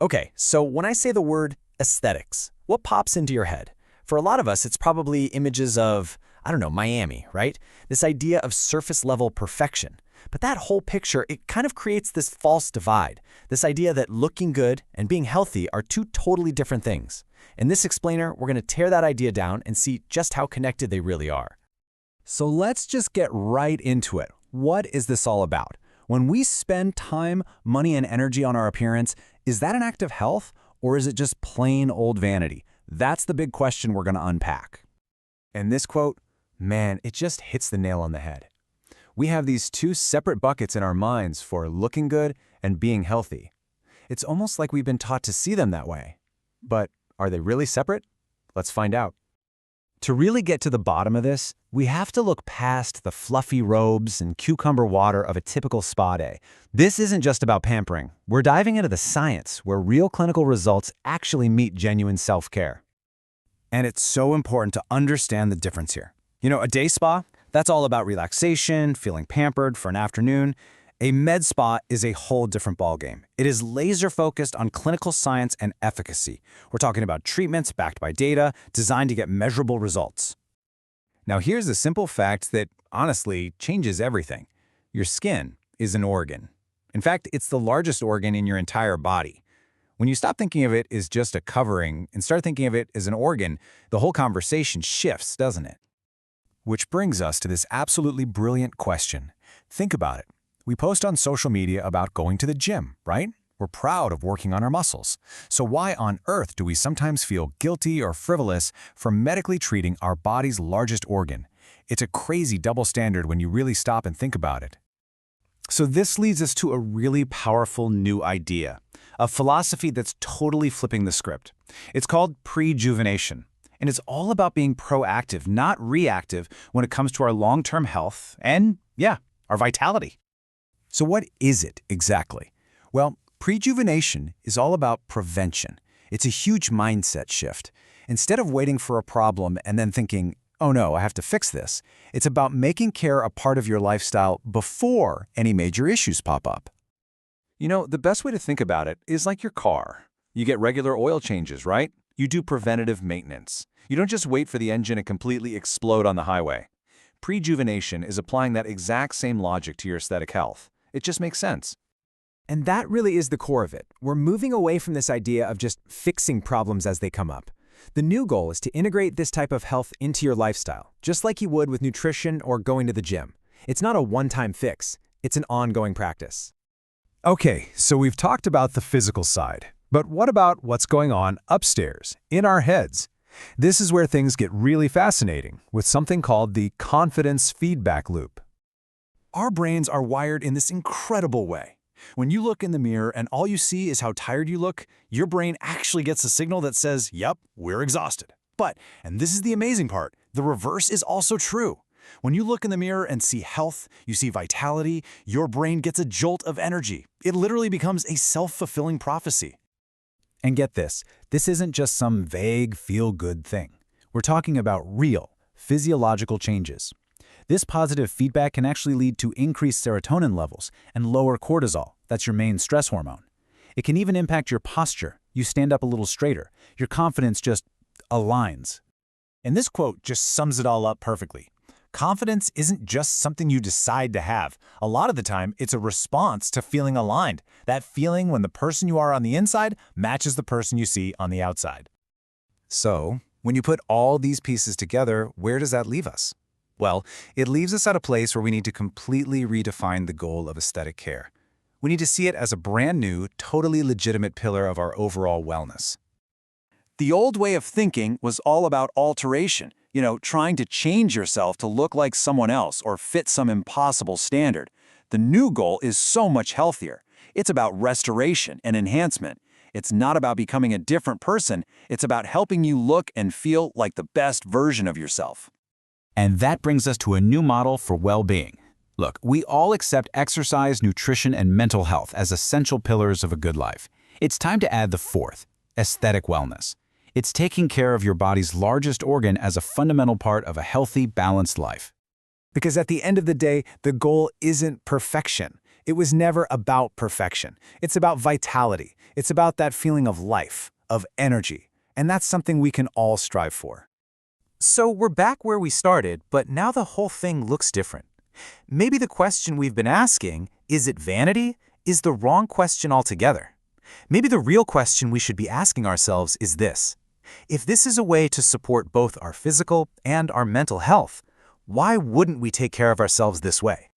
Okay, so when I say the word aesthetics, what pops into your head? For a lot of us, it's probably images of, I don't know, Miami, right? This idea of surface-level perfection. But that whole picture, it kind of creates this false divide, this idea that looking good and being healthy are two totally different things. In this explainer, we're going to tear that idea down and see just how connected they really are. So let's just get right into it. What is this all about? When we spend time, money, and energy on our appearance, is that an act of health, or is it just plain old vanity? That's the big question we're going to unpack. And this quote, man, it just hits the nail on the head. We have these two separate buckets in our minds for looking good and being healthy. It's almost like we've been taught to see them that way. But are they really separate? Let's find out. To really get to the bottom of this, we have to look past the fluffy robes and cucumber water of a typical spa day. This isn't just about pampering. We're diving into the science where real clinical results actually meet genuine self-care. And it's so important to understand the difference here. You know, a day spa, that's all about relaxation, feeling pampered for an afternoon. A med spa is a whole different ballgame. It is laser-focused on clinical science and efficacy. We're talking about treatments backed by data, designed to get measurable results. Now here's a simple fact that, honestly, changes everything. Your skin is an organ. In fact, it's the largest organ in your entire body. When you stop thinking of it as just a covering and start thinking of it as an organ, the whole conversation shifts, doesn't it? Which brings us to this absolutely brilliant question. Think about it. We post on social media about going to the gym, right? We're proud of working on our muscles. So why on earth do we sometimes feel guilty or frivolous for medically treating our body's largest organ? It's a crazy double standard when you really stop and think about it. So this leads us to a really powerful new idea, a philosophy that's totally flipping the script. It's called Prejuvenation. And it's all about being proactive, not reactive, when it comes to our long-term health and, yeah, our vitality. So what is it exactly? Well, Prejuvenation is all about prevention. It's a huge mindset shift. Instead of waiting for a problem and then thinking, oh no, I have to fix this, it's about making care a part of your lifestyle before any major issues pop up. You know, the best way to think about it is like your car. You get regular oil changes, right? You do preventative maintenance. You don't just wait for the engine to completely explode on the highway. Prejuvenation is applying that exact same logic to your aesthetic health. It just makes sense. And that really is the core of it. We're moving away from this idea of just fixing problems as they come up. The new goal is to integrate this type of health into your lifestyle, just like you would with nutrition or going to the gym. It's not a one-time fix. It's an ongoing practice. Okay, so we've talked about the physical side. But what about what's going on upstairs, in our heads? This is where things get really fascinating, with something called the confidence feedback loop. Our brains are wired in this incredible way. When you look in the mirror and all you see is how tired you look, your brain actually gets a signal that says, yep, we're exhausted. But, and this is the amazing part, the reverse is also true. When you look in the mirror and see health, you see vitality, your brain gets a jolt of energy. It literally becomes a self-fulfilling prophecy. And get this isn't just some vague, feel-good thing. We're talking about real, physiological changes. This positive feedback can actually lead to increased serotonin levels and lower cortisol, that's your main stress hormone. It can even impact your posture. You stand up a little straighter. Your confidence just aligns. And this quote just sums it all up perfectly. Confidence isn't just something you decide to have. A lot of the time, it's a response to feeling aligned. That feeling when the person you are on the inside matches the person you see on the outside. So, when you put all these pieces together, where does that leave us? Well, it leaves us at a place where we need to completely redefine the goal of aesthetic care. We need to see it as a brand new, totally legitimate pillar of our overall wellness. The old way of thinking was all about alteration. Trying to change yourself to look like someone else or fit some impossible standard. The new goal is so much healthier. It's about restoration and enhancement. It's not about becoming a different person. It's about helping you look and feel like the best version of yourself. And that brings us to a new model for well-being. Look, we all accept exercise, nutrition, and mental health as essential pillars of a good life. It's time to add the fourth, aesthetic wellness. It's taking care of your body's largest organ as a fundamental part of a healthy, balanced life. Because at the end of the day, the goal isn't perfection. It was never about perfection. It's about vitality. It's about that feeling of life, of energy. And that's something we can all strive for. So we're back where we started, but now the whole thing looks different. Maybe the question we've been asking, is it vanity, is the wrong question altogether. Maybe the real question we should be asking ourselves is this. If this is a way to support both our physical and our mental health, why wouldn't we take care of ourselves this way?